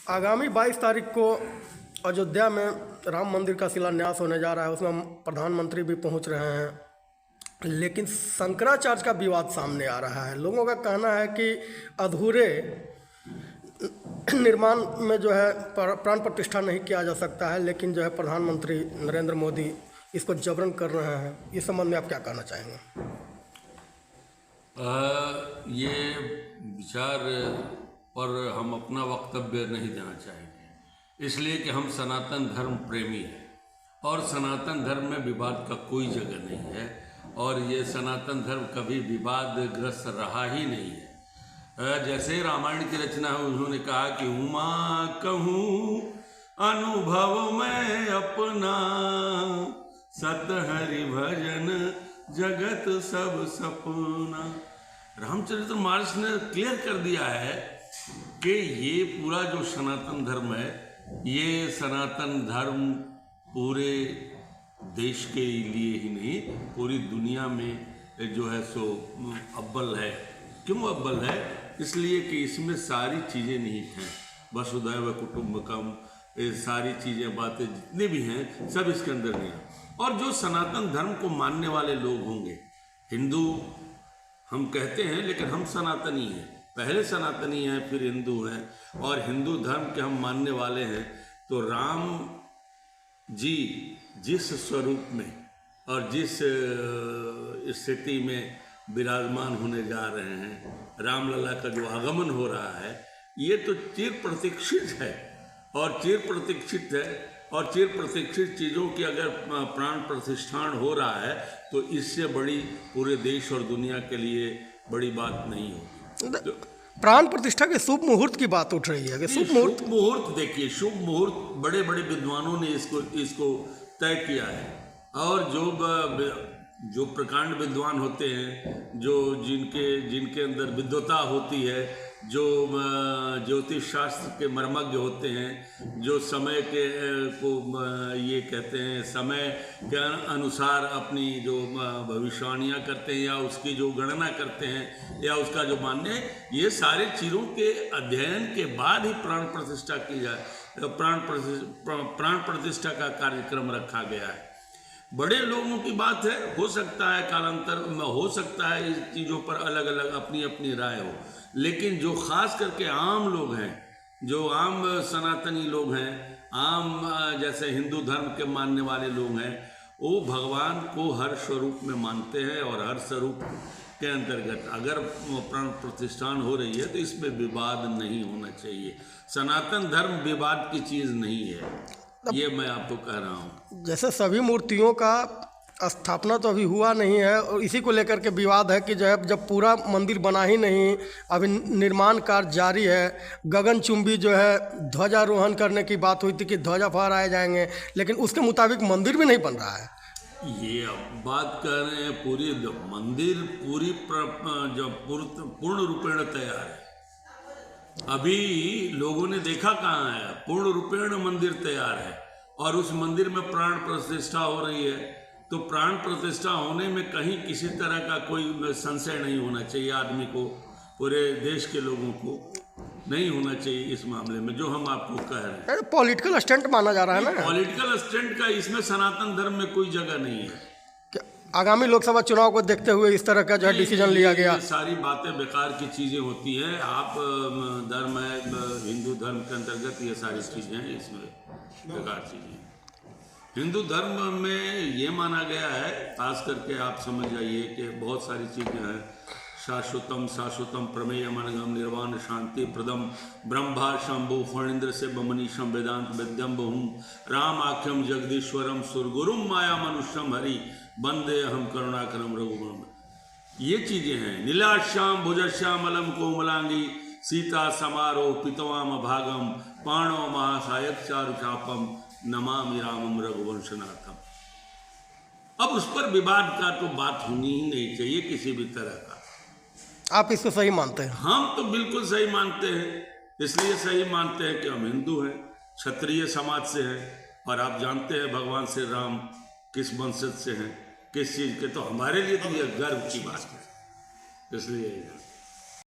आगामी 22 तारीख को अयोध्या में राम मंदिर का शिलान्यास होने जा रहा है। उसमें प्रधानमंत्री भी पहुंच रहे हैं, लेकिन शंकराचार्य का विवाद सामने आ रहा है। लोगों का कहना है कि अधूरे निर्माण में जो है प्राण प्रतिष्ठा नहीं किया जा सकता है, लेकिन जो है प्रधानमंत्री नरेंद्र मोदी इसको जबरन कर रहे हैं। इस संबंध में आप क्या कहना चाहेंगे? ये विचार पर हम अपना वक्तव्य नहीं देना चाहेंगे, इसलिए कि हम सनातन धर्म प्रेमी हैं और सनातन धर्म में विवाद का कोई जगह नहीं है और ये सनातन धर्म कभी विवादग्रस्त रहा ही नहीं है। जैसे रामायण की रचना है, उन्होंने कहा कि उमा कहूँ अनुभव में अपना, सत हरि भजन जगत सब सपना। रामचरित्र मानस ने क्लियर कर दिया है कि ये पूरा जो सनातन धर्म है, ये सनातन धर्म पूरे देश के लिए ही नहीं, पूरी दुनिया में जो है सो अव्वल है। क्यों अव्वल है? इसलिए कि इसमें सारी चीज़ें निहित हैं। वसुधैव कुटुंबकम, ये सारी चीज़ें, बातें जितनी भी हैं, सब इसके अंदर नहीं है। और जो सनातन धर्म को मानने वाले लोग होंगे, हिंदू हम कहते हैं लेकिन हम सनातनी हैं, पहले सनातनी हैं फिर हिंदू हैं, और हिंदू धर्म के हम मानने वाले हैं, तो राम जी जिस स्वरूप में और जिस स्थिति में विराजमान होने जा रहे हैं, रामलला का जो आगमन हो रहा है, ये तो चिर प्रतीक्षित है और चिर प्रतीक्षित है। और चिर प्रतीक्षित चीज़ों की अगर प्राण प्रतिष्ठान हो रहा है तो इससे बड़ी पूरे देश और दुनिया के लिए बड़ी बात नहीं होगी। प्राण प्रतिष्ठा के शुभ मुहूर्त की बात उठ रही है कि शुभ मुहूर्त देखिए, शुभ मुहूर्त बड़े बड़े विद्वानों ने इसको तय किया है। और जो प्रकांड विद्वान होते हैं, जो जिनके अंदर विद्वता होती है, जो ज्योतिष शास्त्र के मर्मज्ञ होते हैं, जो समय के को ये कहते हैं, समय के अनुसार अपनी जो भविष्यवाणियाँ करते हैं या उसकी जो गणना करते हैं या उसका जो मान्य, ये सारे चीज़ों के अध्ययन के बाद ही प्राण प्रतिष्ठा की जाए, प्राण प्रतिष्ठा का कार्यक्रम रखा गया है। बड़े लोगों की बात है, हो सकता है कालांतर में, हो सकता है इस चीज़ों पर अलग अलग अपनी अपनी राय हो, लेकिन जो खास करके आम लोग हैं, जो आम सनातनी लोग हैं, आम जैसे हिंदू धर्म के मानने वाले लोग हैं, वो भगवान को हर स्वरूप में मानते हैं और हर स्वरूप के अंतर्गत अगर प्राण प्रतिष्ठान हो रही है तो इसमें विवाद नहीं होना चाहिए। सनातन धर्म विवाद की चीज़ नहीं है, ये मैं आपको कह रहा हूँ। जैसे सभी मूर्तियों का स्थापना तो अभी हुआ नहीं है और इसी को लेकर के विवाद है कि जो है जब पूरा मंदिर बना ही नहीं, अभी निर्माण कार्य जारी है। गगनचुंबी जो है ध्वजारोहण करने की बात हुई थी कि ध्वजा फहराए जाएंगे, लेकिन उसके मुताबिक मंदिर भी नहीं बन रहा है। ये अब बात कर रहे हैं, पूरी मंदिर पूरी पूर्ण रूपेण तैयार है। अभी लोगों ने देखा कहाँ है, पूर्ण रूपेण मंदिर तैयार है और उस मंदिर में प्राण प्रतिष्ठा हो रही है। तो प्राण प्रतिष्ठा होने में कहीं किसी तरह का कोई संशय नहीं होना चाहिए आदमी को, पूरे देश के लोगों को नहीं होना चाहिए इस मामले में जो हम आपको कह रहे हैं। पॉलिटिकल स्टंट माना जा रहा है ना? पॉलिटिकल स्टंट का इसमें सनातन धर्म में कोई जगह नहीं है। आगामी लोकसभा चुनाव को देखते हुए इस तरह का जो है डिसीजन लिया गया। सारी बातें बेकार की चीज़ें होती हैं। आप धर्म है, हिंदू धर्म के अंतर्गत ये सारी चीज़ें हैं, इसमें बेकार चीज़ें। हिंदू धर्म में ये माना गया है, खास करके आप समझ जाइए कि बहुत सारी चीज़ें हैं। शाश्वतम शाश्वतम प्रमेय मनगम निर्वाण शांति प्रदम ब्रह्मा शंभु फणीन्द्र से बमनीशम वेदांत वेद्यम बहुम राम आख्यम जगदीश्वरम सुरगुरुम माया मनुष्यम हरि वंदे हम करुणाकरम रघुवरम। ये चीज़ें हैं। नीलाश्याम भुजश्याम अलम कोमलांगी सीता समारोह पितवाम भागम पाणो महासायक चारुचापम नमामि रामम रघुवंशनाथम। अब उस पर विवाद का तो बात होनी ही नहीं चाहिए किसी भी तरह का। आप इसको सही मानते हैं? हम तो बिल्कुल सही मानते हैं। इसलिए सही मानते हैं कि हम हिंदू हैं, क्षत्रिय समाज से हैं, और आप जानते हैं भगवान श्री राम किस वंशज से हैं, किस चीज़ के। तो हमारे लिए तो यह गर्व की बात है, इसलिए